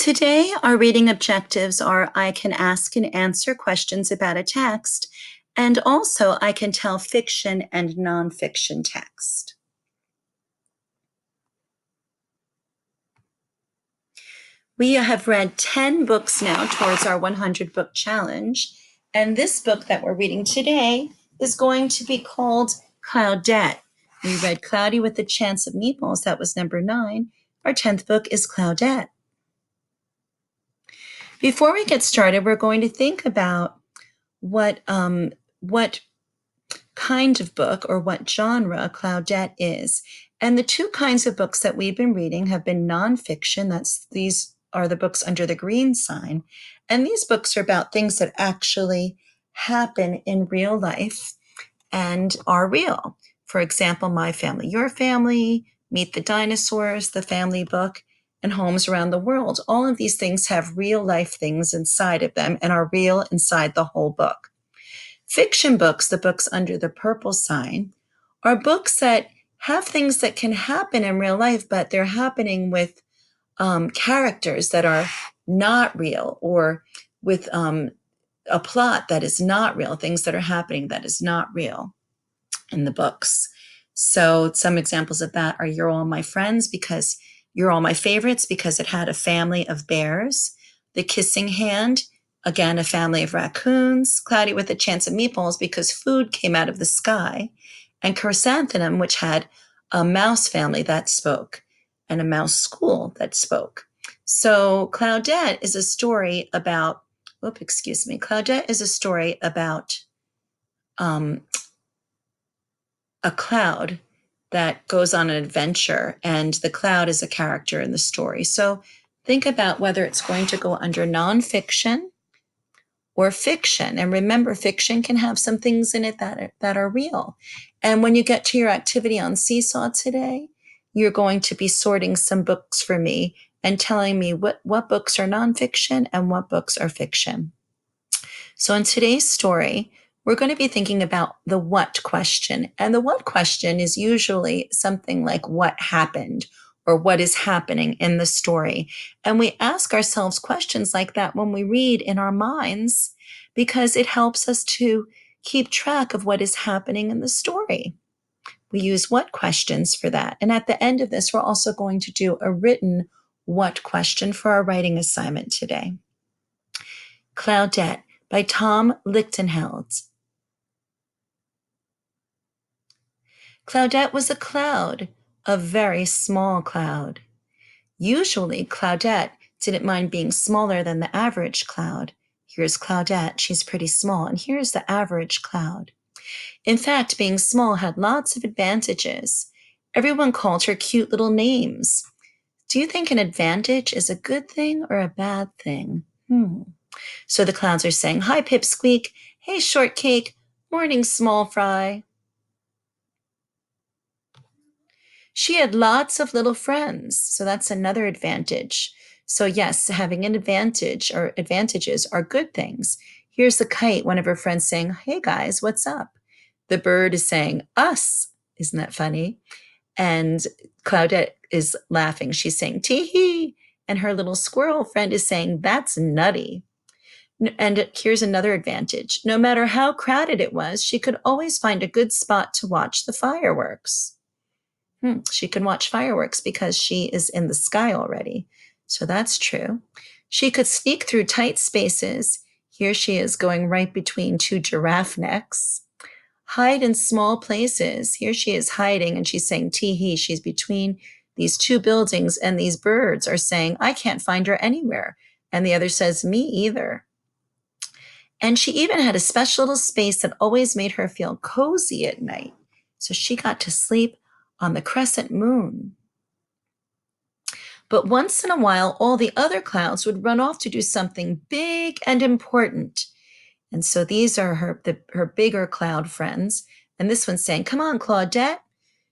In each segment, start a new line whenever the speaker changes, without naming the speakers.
Today, our reading objectives are I can ask and answer questions about a text, and also I can tell fiction and nonfiction text. We have read 10 books now towards our 100 book challenge, and this book that we're reading today is going to be called Claudette. We read Cloudy with a Chance of Meatballs, that was number 9. Our 10th book is Claudette. Before we get started, we're going to think about what kind of book or what genre Claudette is. And the two kinds of books that we've been reading have been nonfiction. These are the books under the green sign. And these books are about things that actually happen in real life and are real. For example, My Family, Your Family, Meet the Dinosaurs, the Family Book, and Homes Around the World. All of these things have real life things inside of them and are real inside the whole book. Fiction books, the books under the purple sign, are books that have things that can happen in real life, but they're happening with characters that are not real, or with a plot that is not real, things that are happening that is not real in the books. So some examples of that are You're All My Friends, because You're All My Favorites, because it had a family of bears. The Kissing Hand, again, a family of raccoons. Cloudy with a Chance of Meatballs, because food came out of the sky. And Chrysanthemum, which had a mouse family that spoke and a mouse school that spoke. So Claudette is a story about, Claudette is a story about a cloud that goes on an adventure, and the cloud is a character in the story. So think about whether it's going to go under nonfiction or fiction. And remember, fiction can have some things in it that are real. And when you get to your activity on Seesaw today, you're going to be sorting some books for me and telling me what books are nonfiction and what books are fiction. So in today's story, we're going to be thinking about the what question. And the what question is usually something like what happened or what is happening in the story. And we ask ourselves questions like that when we read in our minds, because it helps us to keep track of what is happening in the story. We use what questions for that. And at the end of this, we're also going to do a written what question for our writing assignment today. Claudette by Tom Lichtenheld. Claudette was a cloud, a very small cloud. Usually, Claudette didn't mind being smaller than the average cloud. Here's Claudette, she's pretty small, and here's the average cloud. In fact, being small had lots of advantages. Everyone called her cute little names. Do you think an advantage is a good thing or a bad thing? So the clouds are saying, hi, Pipsqueak. Hey, Shortcake. Morning, Small Fry. She had lots of little friends, so that's another advantage. So yes, having an advantage or advantages are good things. Here's the kite, one of her friends saying, hey guys, what's up? The bird is saying, us. Isn't that funny? And Claudette is laughing. She's saying, tee-hee. And her little squirrel friend is saying, that's nutty. And here's another advantage. No matter how crowded it was, she could always find a good spot to watch the fireworks. She can watch fireworks because she is in the sky already. So that's true. She could sneak through tight spaces. Here she is going right between two giraffe necks. Hide in small places. Here she is hiding and she's saying tee-hee. She's between these two buildings and these birds are saying, I can't find her anywhere. And the other says, me either. And she even had a special little space that always made her feel cozy at night. So she got to sleep on the crescent moon. But once in a while, all the other clouds would run off to do something big and important. And so these are her bigger cloud friends. And this one's saying, come on, Claudette,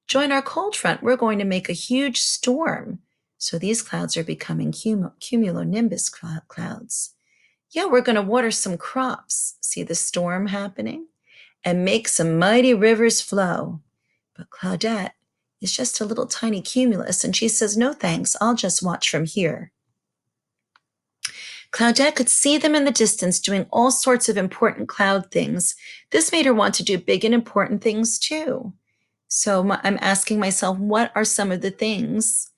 join our cold front. We're going to make a huge storm. So these clouds are becoming cumulonimbus clouds. Yeah, we're going to water some crops. See the storm happening? And make some mighty rivers flow. But Claudette is just a little tiny cumulus, and she says, no thanks, I'll just watch from here. Claudette could see them in the distance doing all sorts of important cloud things. This made her want to do big and important things too. So I'm asking myself, what are some of the things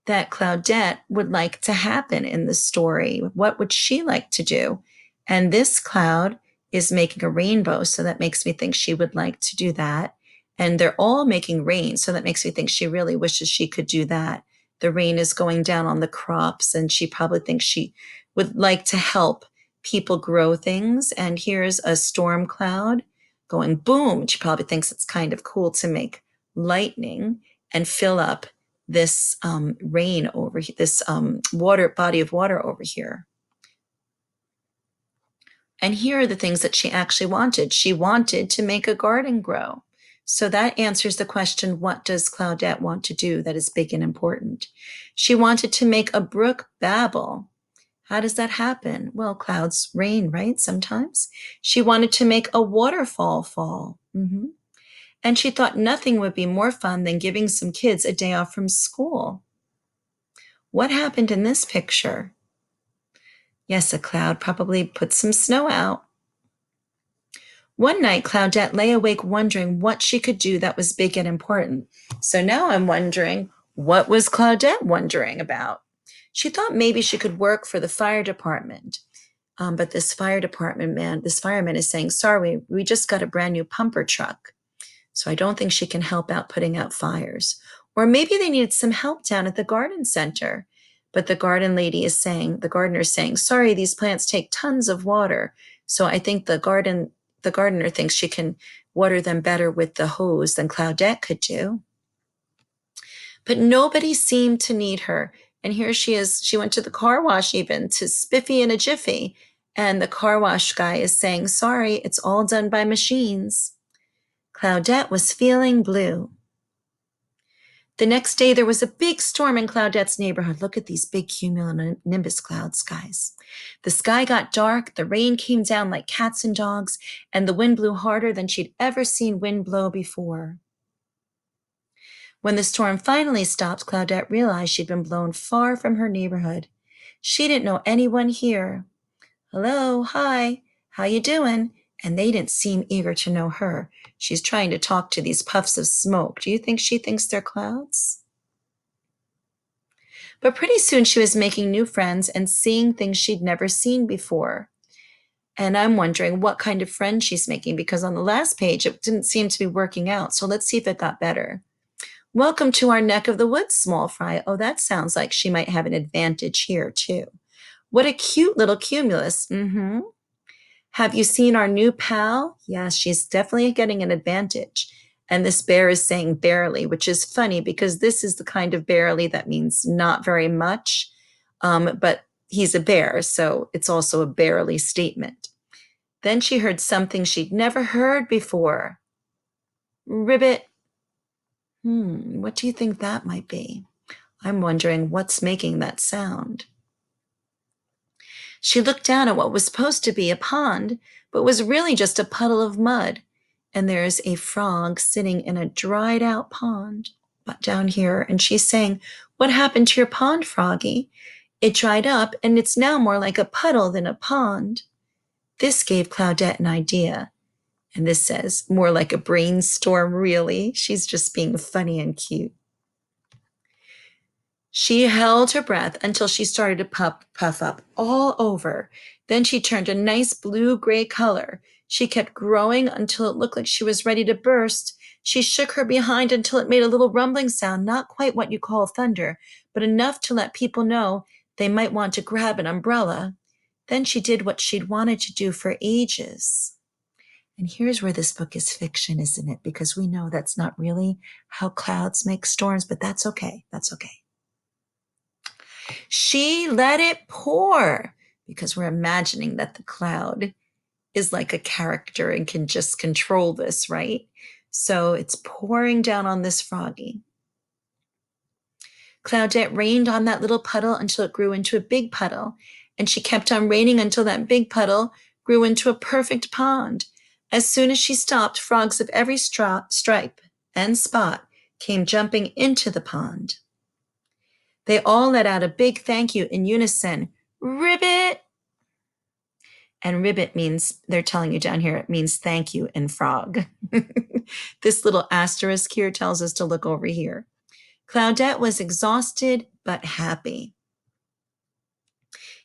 that Claudette would like to happen in the story? What would she like to do? And this cloud is making a rainbow, so that makes me think she would like to do that. And they're all making rain, so that makes me think she really wishes she could do that. The rain is going down on the crops, and she probably thinks she would like to help people grow things. And here's a storm cloud going boom. She probably thinks it's kind of cool to make lightning and fill up this rain over here, this water body of water over here. And here are the things that she actually wanted. She wanted to make a garden grow. So that answers the question, what does Claudette want to do that is big and important? She wanted to make a brook babble. How does that happen? Well, clouds rain, right? Sometimes. She wanted to make a waterfall fall. And she thought nothing would be more fun than giving some kids a day off from school. What happened in this picture? Yes, a cloud probably put some snow out. One night, Claudette lay awake wondering what she could do that was big and important. So now I'm wondering, what was Claudette wondering about? She thought maybe she could work for the fire department. But this fireman is saying, sorry, we just got a brand new pumper truck. So I don't think she can help out putting out fires. Or maybe they needed some help down at the garden center. But the gardener is saying, sorry, these plants take tons of water. So I think the gardener thinks she can water them better with the hose than Claudette could do. But nobody seemed to need her. And here she is. She went to the car wash even, to Spiffy and a Jiffy. And the car wash guy is saying, sorry, it's all done by machines. Claudette was feeling blue. The next day, there was a big storm in Claudette's neighborhood. Look at these big cumulonimbus clouds, guys. The sky got dark, the rain came down like cats and dogs, and the wind blew harder than she'd ever seen wind blow before. When the storm finally stopped, Claudette realized she'd been blown far from her neighborhood. She didn't know anyone here. Hello, hi, how you doing? And they didn't seem eager to know her. She's trying to talk to these puffs of smoke. Do you think she thinks they're clouds? But pretty soon she was making new friends and seeing things she'd never seen before. And I'm wondering what kind of friends she's making, because on the last page it didn't seem to be working out. So let's see if it got better. Welcome to our neck of the woods, small fry. Oh, that sounds like she might have an advantage here too. What a cute little cumulus. Have you seen our new pal? Yes, she's definitely getting an advantage. And this bear is saying barely, which is funny because this is the kind of barely that means not very much. But he's a bear, so it's also a barely statement. Then she heard something she'd never heard before. Ribbit. What do you think that might be? I'm wondering what's making that sound. She looked down at what was supposed to be a pond, but was really just a puddle of mud. And there's a frog sitting in a dried out pond down here. And she's saying, what happened to your pond, Froggy? It dried up and it's now more like a puddle than a pond. This gave Claudette an idea. And this says, more like a brainstorm, really. She's just being funny and cute. She held her breath until she started to puff up all over. Then she turned a nice blue-gray color. She kept growing until it looked like she was ready to burst. She shook her behind until it made a little rumbling sound, not quite what you call thunder, but enough to let people know they might want to grab an umbrella. Then she did what she'd wanted to do for ages. And here's where this book is fiction, isn't it? Because we know that's not really how clouds make storms, but that's okay. That's okay. She let it pour, because we're imagining that the cloud is like a character and can just control this, right? So it's pouring down on this froggy. Claudette rained on that little puddle until it grew into a big puddle, and she kept on raining until that big puddle grew into a perfect pond. As soon as she stopped, frogs of every stripe and spot came jumping into the pond. They all let out a big thank you in unison. Ribbit! And ribbit means, they're telling you down here, it means thank you in frog. This little asterisk here tells us to look over here. Claudette was exhausted but happy.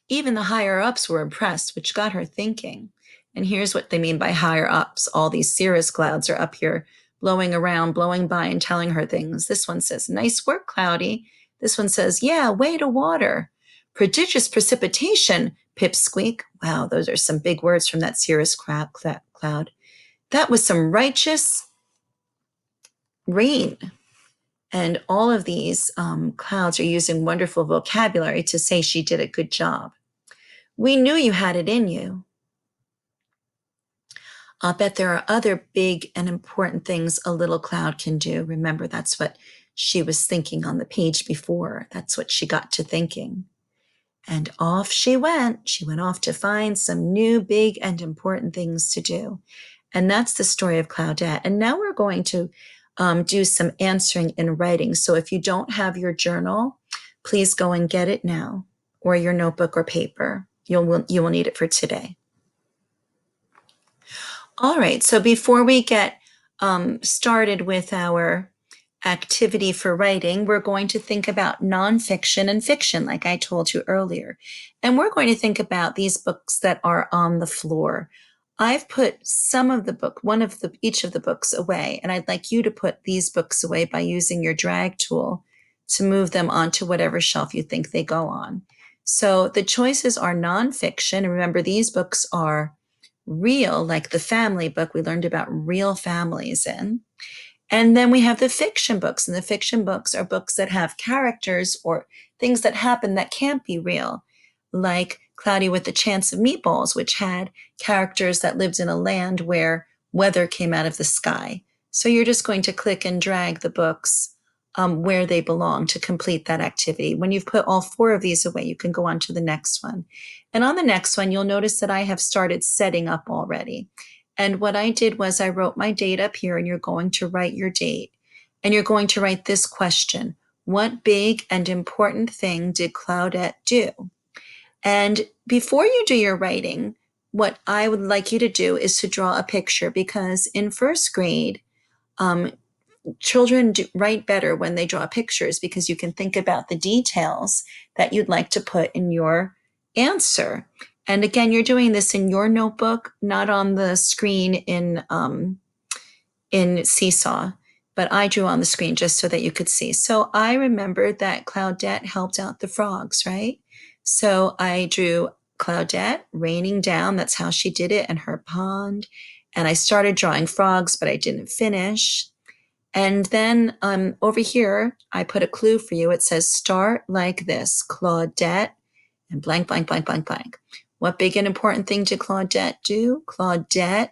Even the higher ups were impressed, which got her thinking. And here's what they mean by higher ups. All these cirrus clouds are up here blowing around, blowing by, and telling her things. This one says, nice work, Cloudy. This one says, yeah, way to water. Prodigious precipitation, pipsqueak. Wow, those are some big words from that cirrus cloud. That was some righteous rain. And all of these clouds are using wonderful vocabulary to say she did a good job. We knew you had it in you. I'll bet there are other big and important things a little cloud can do. Remember, that's what she was thinking on the page before. That's what she got to thinking. And off she went. She went off to find some new big and important things to do. And that's the story of Claudette. And now we're going to do some answering in writing. So if you don't have your journal, please go and get it now, or your notebook or paper. You will need it for today. All right, so before we get started with our activity for writing, we're going to think about nonfiction and fiction, like I told you earlier. And we're going to think about these books that are on the floor. I've put some of the book, each of the books away, and I'd like you to put these books away by using your drag tool to move them onto whatever shelf you think they go on. So the choices are nonfiction, and remember, these books are real, like the family book we learned about real families in. And then we have the fiction books, and the fiction books are books that have characters or things that happen that can't be real, like Cloudy with the Chance of Meatballs, which had characters that lived in a land where weather came out of the sky. So you're just going to click and drag the books where they belong to complete that activity. When you've put all 4 of these away, you can go on to the next one. And on the next one, you'll notice that I have started setting up already. And what I did was I wrote my date up here, and you're going to write your date. And you're going to write this question: what big and important thing did Claudette do? And before you do your writing, what I would like you to do is to draw a picture, because in first grade, children write better when they draw pictures, because you can think about the details that you'd like to put in your answer. And again, you're doing this in your notebook, not on the screen in Seesaw, but I drew on the screen just so that you could see. So I remembered that Claudette helped out the frogs, right? So I drew Claudette raining down. That's how she did it, in her pond. And I started drawing frogs, but I didn't finish. And then over here, I put a clue for you. It says, start like this, Claudette, and blank, blank, blank, blank, blank. What big and important thing did Claudette do? Claudette,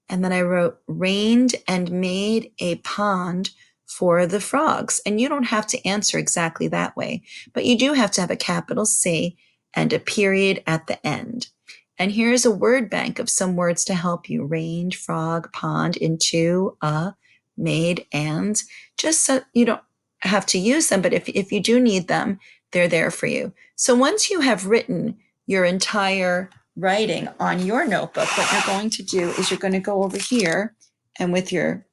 and then I wrote, rained and made a pond for the frogs. And you don't have to answer exactly that way, but you do have to have a capital C and a period at the end. And here's a word bank of some words to help you: rained, frog, pond, into, made, and, just so you don't have to use them, but if you do need them, they're there for you. So once you have written your entire writing on your notebook, what you're going to do is you're going to go over here, and with your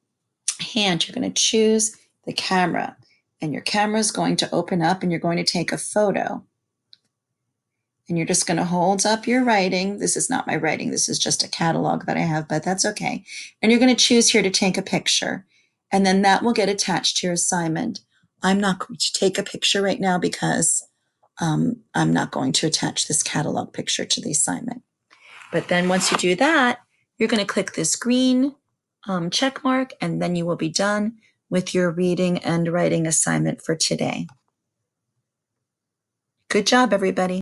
hand, you're going to choose the camera, and your camera is going to open up, and you're going to take a photo. And you're just going to hold up your writing. This is not my writing. This is just a catalog that I have, but that's okay. And you're going to choose here to take a picture. And then that will get attached to your assignment. I'm not going to take a picture right now because I'm not going to attach this catalog picture to the assignment. But then once you do that, you're going to click this green check mark, and then you will be done with your reading and writing assignment for today. Good job, everybody.